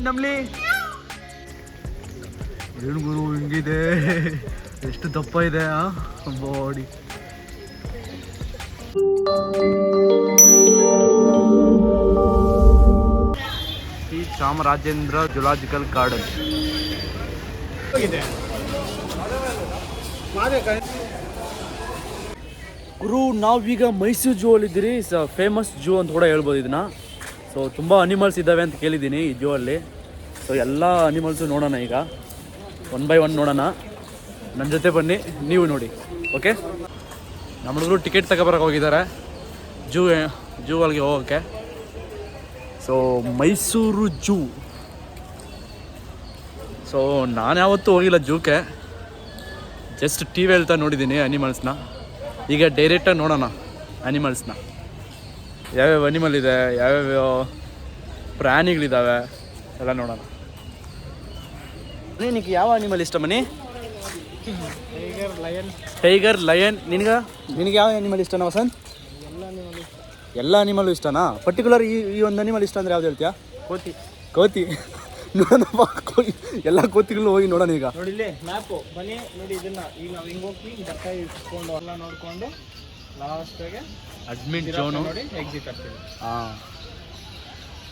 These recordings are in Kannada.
ನಮ್ಲಿ ಏನು ಗುರು ಹಿಂಗಿದೆ, ಎಷ್ಟು ದಪ್ಪ ಇದೆ ಬಾಡಿ. ಈ ಚಾಮರಾಜೇಂದ್ರ ಜುಲಾಜಿಕಲ್ ಗಾರ್ಡನ್ ಗುರು. ನಾವೀಗ ಮೈಸೂರು ಝೂ ಅಲ್ಲಿದ್ದೀರಿ. ಫೇಮಸ್ ಝೂ ಅಂತ ಕೂಡ ಹೇಳ್ಬೋದು ಇದನ್ನ. ಸೊ ತುಂಬ ಅನಿಮಲ್ಸ್ ಇದ್ದಾವೆ ಅಂತ ಕೇಳಿದ್ದೀನಿ ಈ ಝೂ ಅಲ್ಲಿ. ಸೊ ಎಲ್ಲ ಅನಿಮಲ್ಸು ನೋಡೋಣ ಈಗ, 1 by 1 ನೋಡೋಣ. ನನ್ನ ಜೊತೆ ಬನ್ನಿ, ನೀವು ನೋಡಿ. ಓಕೆ, ನಮ್ಮ ಹುಡುಗರು ಟಿಕೆಟ್ ತಗೊಬರಕ್ಕೆ ಹೋಗಿದ್ದಾರೆ ಝೂ ಅಲ್ಲಿಗೆ ಹೋಗೋಕ್ಕೆ. So Mysuru zoo. ಸೊ ನಾನು ಯಾವತ್ತೂ ಹೋಗಿಲ್ಲ ಝೂಕ್ಕೆ, ಜಸ್ಟ್ ಟಿ ವಿ ಹೇಳ್ತಾ ನೋಡಿದ್ದೀನಿ ಅನಿಮಲ್ಸ್ನ. ಈಗ ಡೈರೆಕ್ಟಾಗಿ ನೋಡೋಣ ಅನಿಮಲ್ಸ್ನ, ಯಾವ್ಯಾವ ಅನಿಮಲ್ ಇದೆ, ಯಾವ್ಯಾವ ಪ್ರಾಣಿಗಳಿದ್ದಾವೆ ಎಲ್ಲ ನೋಡೋಣ. ನಿನಗೆ ಯಾವ ಅನಿಮಲ್ ಇಷ್ಟ ಮನಿ? Tiger, lion. ನಿನಗೆ ಯಾವ ಅನಿಮಲ್ ಇಷ್ಟನಾ ವಸಂತ್? ಎಲ್ಲ ಅನಿಮಲು ಇಷ್ಟನಾ? ಪರ್ಟಿಕ್ಯುಲರ್ ಈ ಒಂದು ಅನಿಮಲ್ ಇಷ್ಟ ಅಂದರೆ ಯಾವ್ದು ಹೇಳ್ತೀಯಾ? ಕೋತಿ. ನೋಡೋಣಪ್ಪ, ಎಲ್ಲ ಕೋತಿಗಳು ಹೋಗಿ ನೋಡೋಣ ಈಗ. ನೋಡಿ ಇಲ್ಲಿ ಮ್ಯಾಪು ಬನ್ನಿ ನೋಡಿ. ಇದನ್ನ ಈಗ ನಾವು ಹಿಂಗೆ ಹೋಗ್ತೀವಿ, ದಕ್ಕ ಇಟ್ಕೊಂಡು ಎಲ್ಲ ನೋಡಿಕೊಂಡು ಲಾಸ್ಟಿಗೆ ಅಡ್ಮಿಟ್ ಝೋನು ನೋಡಿ ಎಕ್ಸಿಟ್ ಆಗ್ತೀವಿ.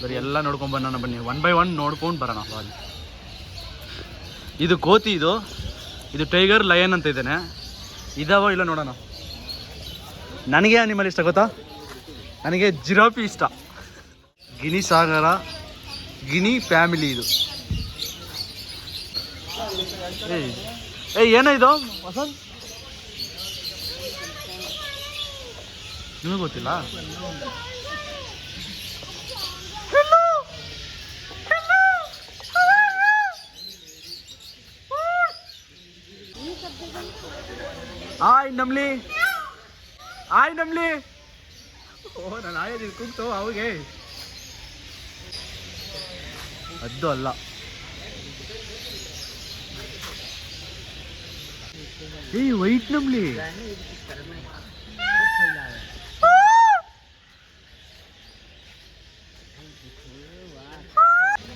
ಬರೀ ಎಲ್ಲ ನೋಡ್ಕೊಂಡು ಬರೋಣ ಬನ್ನಿ, 1 by 1 ನೋಡ್ಕೊಂಡು ಬರೋಣ. ಇದು ಕೋತಿ, ಇದು ಟೈಗರ್, ಲಯನ್ ಅಂತ ಇದ್ದೇನೆ. ಇದಾವ ಇಲ್ಲ ನೋಡೋಣ. ನನಗೆ ಅನಿಮಲ್ ಇಷ್ಟ ಗೊತ್ತಾ? ನನಗೆ ಜಿರಾಫಿ ಇಷ್ಟ. ಗಿನಿ ಸಾಗರ, ಗಿನಿ ಫ್ಯಾಮಿಲಿ ಇದು. ಏನೋ ಇದು ವಸಂತ್? ನಿಮಗೆ ಗೊತ್ತಿಲ್ಲ? ಆಯ್ ನಮ್ಲಿ, ನಾನು ಆಯ್ತು ಕೂಗ್ತು ಅವಿಗೆ. ಅದು ಅಲ್ಲ, ವೈಟ್ ನಮ್ಲಿ.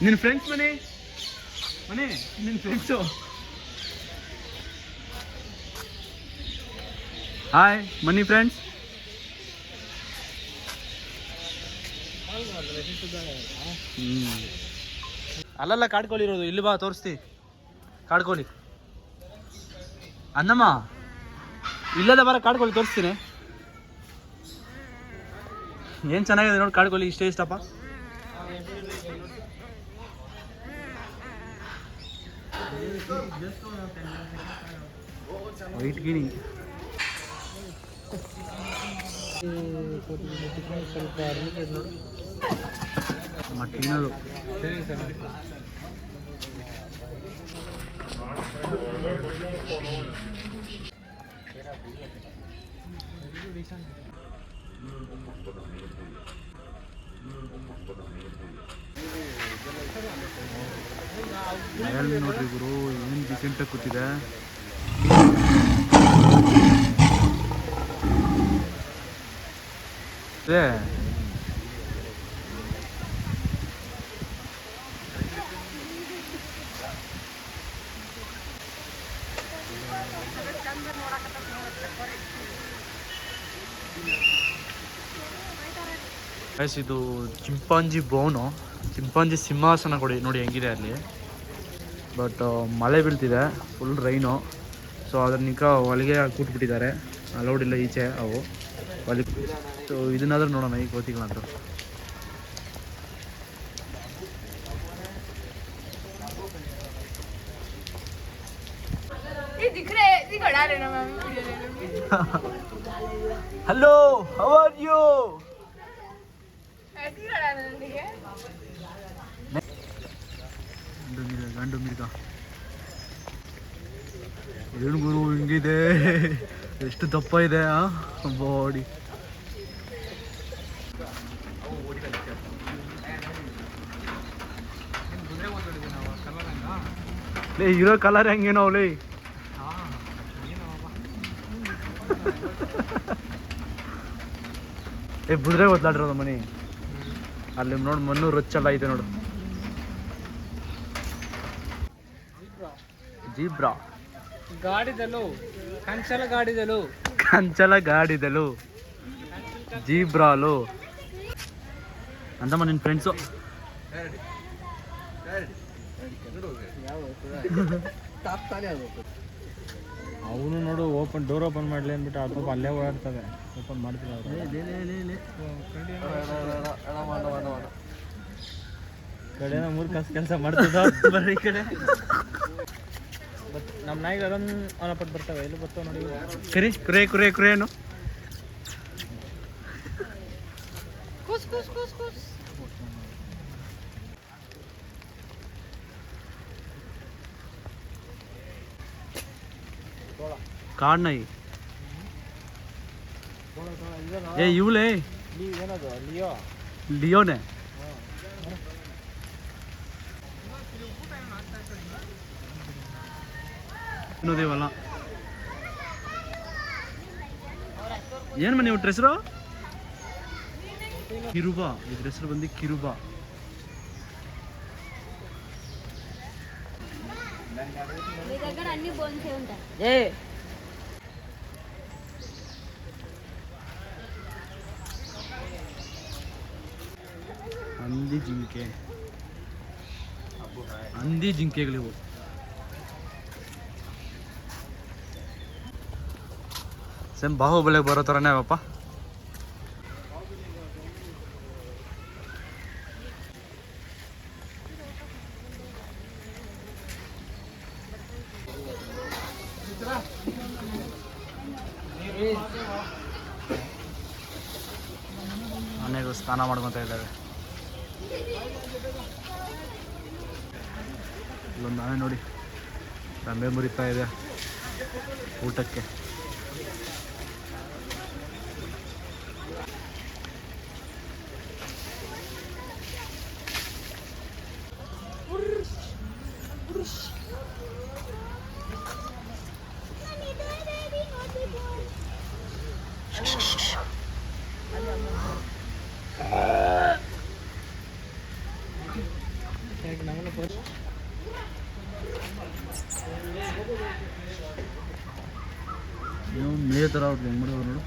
ನಿನ್ನ ಫ್ರೆಂಡ್ಸ್ ಮನೆ ನಿನ್ನ ಫ್ರೆಂಡ್ಸು. ಹಾಯ್ ಮನಿ ಫ್ರೆಂಡ್ಸ್. ಅಲ್ಲಲ್ಲ ಕಾಡ್ಕೋಳಿ ಇರೋದು. ಇಲ್ಲಿ ಬಾ ತೋರಿಸ್ತಿ ಕಾಡ್ಕೋಳಿ. ಅನ್ನಮ್ಮ ಇಲ್ಲದ ಬರ ಕಾಡ್ಕೋಳಿ ತೋರಿಸ್ತೀನಿ. ಏನು ಚೆನ್ನಾಗಿದೆ ನೋಡಿ ಕಾಡ್ಕೋಳಿ. ಇಷ್ಟೇ ಇಷ್ಟಪ್ಪ. ವೈಟ್ ಗಿಣಿ. ಸ್ವಲ್ಪ ನೋಡಿ ಮಟ್ಟಿನದು. ನೋಡ್ರಿ ಗುರು, ಏನು ಡಿಸೆಂಟಾಗಿ ಕೂತಿದೆ. ಇದು ಚಿಂಪಾಂಜಿ ಬೋನು, ಚಿಂಪಾಂಜಿ ಸಿಂಹಾಸನ ಕೊಡಿ ನೋಡಿ ಹೆಂಗಿದೆ ಅಲ್ಲಿ. ಬಟ್ ಮಳೆ ಬೀಳ್ತಿದೆ, ಫುಲ್ ರೈನು. ಸೊ ಅದನ್ನ ಹೊಲಿಗೆ ಕೂತ್ಬಿಟ್ಟಿದ್ದಾರೆ, ಅಲೌಡ್ ಇಲ್ಲ ಈಚೆ ಅವು ಹೊಲಿ. ಸೊ ಇದನ್ನಾದ್ರೂ ನೋಡೋಣ ಈ ಕೋತಿಗಳಂತೂ. Hello, how are you? ಗಂಡು ಮಿರ್ಗ ಏನು ಗುರು ಹಿಂಗಿದೆ, ಎಷ್ಟು ದಪ್ಪ ಇದೆ ಬಾಡಿ. ಇರೋ ಕಲರ್ ಹೆಂಗೇನೋ ಅವಳಿ. ಬುದ್ರೆ ಗೊತ್ತಾಡ್ರೋದು ಮನಿ ಅಲ್ಲಿ ನೋಡಿ, ಮಣ್ಣು ರೊಚ್ಚೆಲ್ಲ ಐತೆ ನೋಡು. ಜೀಬ್ರಾ. ಗಾಡಿದಲು ಕಂಚಲ ಗಾಡಿದಲು ಕಂಚಲ ಗಾಡಿದಲು ಜೀಬ್ರಾಲು ಅಂತಮ್ಮ ನಿನ್ನ ಫ್ರೆಂಡ್ಸು. ಅವನು ನೋಡು ಓಪನ್ ಡೋರ್ ಓಪನ್ ಮಾಡಲಿ ಅಂದ್ಬಿಟ್ಟು ಅದು ಅಲ್ಲೇ ಓಡಾಡ್ತದೆ. ಓಪನ್ ಮಾಡ್ತಿಲ್ಲ ಅವರು. ಕಡೆನ 3 ಕಾಸು ಕೆಲಸ ಮಾಡ್ತದ ಬರ್ರಿ ಈ ಕಡೆ. ನಮ್ಮ ನಾಯಿಗೆ ಅದೊಂದು ಅವನಪಟ್ಟು ಬರ್ತವೆ. ಎಲ್ಲಿ ಬರ್ತಾವೆ ನೋಡಿ. ಕರಿ ಕುರೇ ಕುರೇ ಕುರೇನು ಕಾಡ್ ನಾಯಿ. ಏ ಇವಳೇ ಏನದು ಲಿಯೋ. ಲಿಯೋನೆ. ಇನ್ನೋದೇವಲ್ಲ ಏನು ಮನೆ ಇವ್ರ ಹೆಸರು? ಕಿರುಬಾ. ಇದ್ರ ಹೆಸರು ಬಂದು ಕಿರುಬಾ. ಹಂದಿ ಜಿಂಕೆಗಳಿವು. ಸೇಮ್ ಬಾಹುಬಲಿಗೆ ಬರೋ ಥರನೇ ಅವಪ್ಪ. ಮನೆಗೂ ಸ್ನಾನ ಮಾಡ್ಕೊತಾ ಇದ್ದಾರೆ. ಇಲ್ಲೊಂದು ಆನೆ ನೋಡಿ ರಂಬೆ ಮುರಿತಾ ಇದೆ ಊಟಕ್ಕೆ. ನೀವು ಮೇ ಥರ ಅವ್ರಿಗೆ ಹೆಂಗೆ ಮಾಡಿದ್ರು ನೋಡು.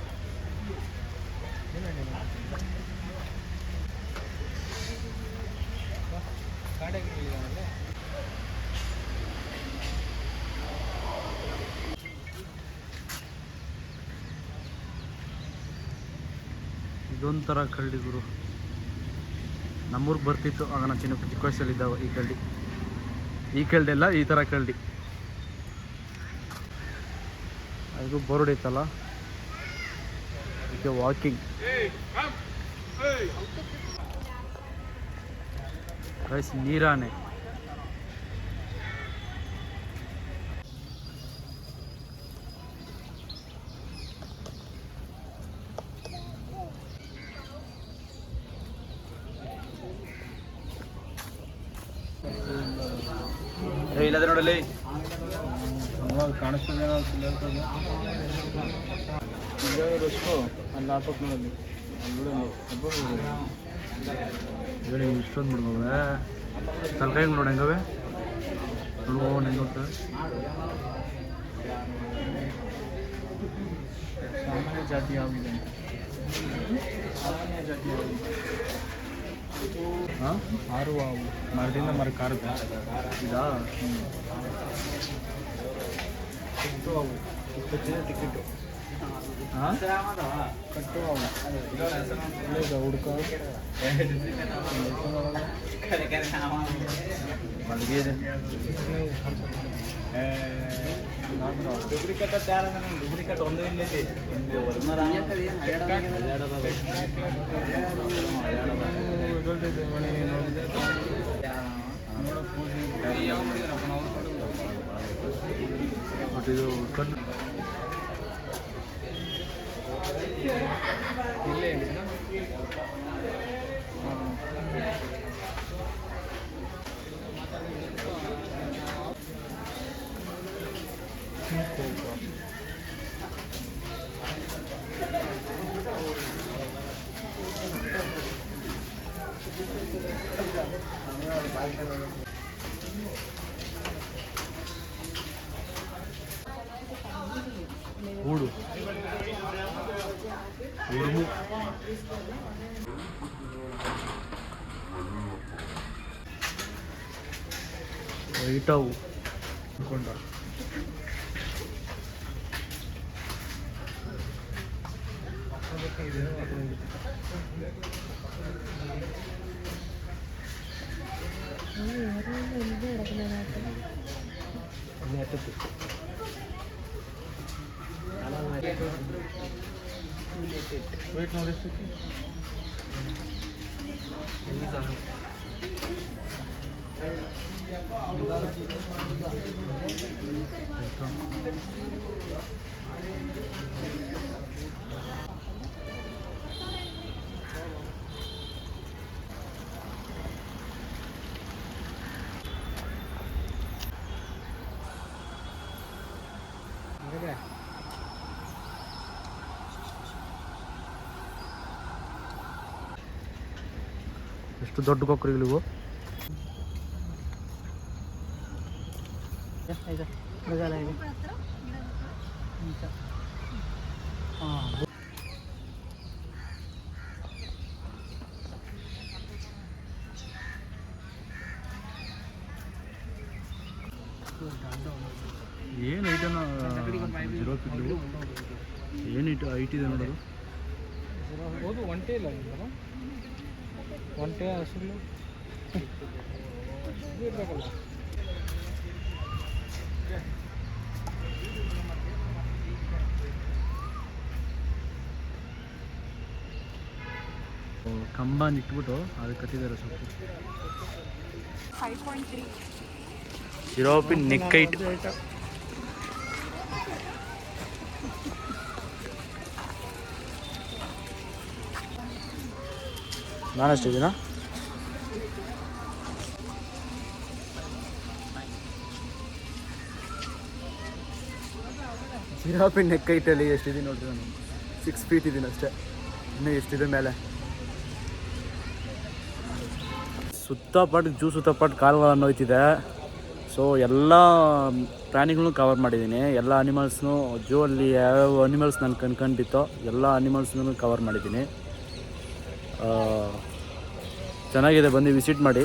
ಇದೊಂಥರ ಕರಡಿ ಗುರು. ನಮ್ಮೂರಿಗೆ ಬರ್ತಿತ್ತು ಆಗ ನಾನು ಚಿಕ್ಕ ವಯಸ್ಸಲ್ಲಿದ್ದಾವೆ ಈ ಕರಡಿ. ಈ ಕರಡಿ ಎಲ್ಲ ಈ ಥರ ಕರಡಿ. ಅದು ಬೋರ್ಡ್ ಐತಲ್ಲ ಇದಕ್ಕೆ ವಾಕಿಂಗ್. ಗೈಸ್ ನೀರಾನೆ. ಇಲ್ಲದೆ ನೋಡಲಿ ಕಾಣಿಸ್ತದೆ ಅಲ್ಲಿ ಹಾಕೋದು ನೋಡಲ್ಲಿ. ಹೇಳಿ ಇಷ್ಟೊಂದು ಬಿಡ್ಬೋವೆ ತಲೆಕಾಯಿ ನೋಡಿ ಹೆಂಗವೆ ನೋಡ್ಬೋ ಹೆಂಗೆ. ಸಾಮಾನ್ಯ ಜಾತಿ ಯಾವಿದೆ? ಸಾಮಾನ್ಯ ಜಾತಿ ಯಾವಿದೆ? ಹಾಂ ಹಾರುವ ಹಾವು ಮರದಿಂದ ಮರಕ್ಕೆ ಹಾರುತ್ತೆ. ಇದಾ ಕಟ್ಟು ಹಾವು. ಟಿಕೆಟು ಹಾಂ ಕಟ್ಟು ಹಾವು ಹುಡ್ಕ ಮಲಗಿ ಇದೆ. ಡೂಪ್ಲಿಕೇಟ್ ಡೂಪ್ಲಿಕೇಟ್ ಒಂದು ಇಲ್ಲಿ ಬಟ್ ಇದು ಕಣ್ಣು ಇಲ್ಲೇ ಹೂಡು ಉರುಮು ವೈಟವು ಅನ್ಕೊಂಡ ವೇಟ್ ನೋಡಿ ಎಷ್ಟು ದೊಡ್ಡ ಕೊಕ್ಕರಿಗಳಿವು. ಏನು ಐಟನ ಜಿರೋಪಿಗಳು ಏನು ಐಟ್ ಇದೆ ನೋಡೋದು. ಹೌದು ಒಂಟೆ ಇಲ್ಲ ಒಂಟೆ ಹಸಿರು ಇರಬೇಕಲ್ಲ. ಕಂಬ ಇಟ್ಬಿಟ್ಟು ಅದಕ್ಕೆ ಕಟ್ಟಿದ್ದಾರೆ ಸ್ವಲ್ಪ. ಜಿರೋಪಿನ್ ನೆಕ್ ಐಟ್. ನಾನಷ್ಟಿದ್ದೀನಾ? ಜಿರಾಫಿನ್ ನೆಕ್ ಐಟಲ್ಲಿ ಎಷ್ಟಿದ್ದೀನಿ ನೋಡ್ರಿ ನಾನು. 6 ಫೀಟ್ ಇದ್ದೀನಿ ಅಷ್ಟೇ. ಇನ್ನೂ ಎಷ್ಟಿದೆ ಮೇಲೆ. ಸುತ್ತಪಟ್ಟು ಕಾಲುಗಳನ್ನು ಹೋಯ್ತಿದೆ. ಸೊ ಎಲ್ಲ ಪ್ರಾಣಿಗಳನ್ನೂ ಕವರ್ ಮಾಡಿದ್ದೀನಿ. ಎಲ್ಲ ಅನಿಮಲ್ಸ್ನೂ ಜೂ ಅಲ್ಲಿ ಯಾವ್ಯಾವ ಅನಿಮಲ್ಸ್ ನಾನು ಕಂಡ್ಬಿತ್ತೋ ಎಲ್ಲ ಅನಿಮಲ್ಸ್ನೂ ಕವರ್ ಮಾಡಿದ್ದೀನಿ. ಚೆನ್ನಾಗಿದೆ, ಬಂದು ವಿಸಿಟ್ ಮಾಡಿ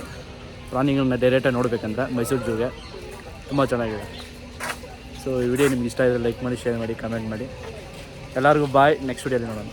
ಪ್ರಾಣಿಗಳನ್ನ ಡೈರೆಕ್ಟಾಗಿ ನೋಡಬೇಕಂದ್ರೆ ಮೈಸೂರು ಜೂಗೆ. ತುಂಬ ಚೆನ್ನಾಗಿದೆ. ಸೊ ಈ ವಿಡಿಯೋ ನಿಮ್ಗೆ ಇಷ್ಟ ಆದರೆ ಲೈಕ್ ಮಾಡಿ, ಶೇರ್ ಮಾಡಿ, ಕಮೆಂಟ್ ಮಾಡಿ. ಎಲ್ಲರಿಗೂ ಬಾಯ್. ನೆಕ್ಸ್ಟ್ ವಿಡಿಯೋಲಿ ನೋಡೋಣ.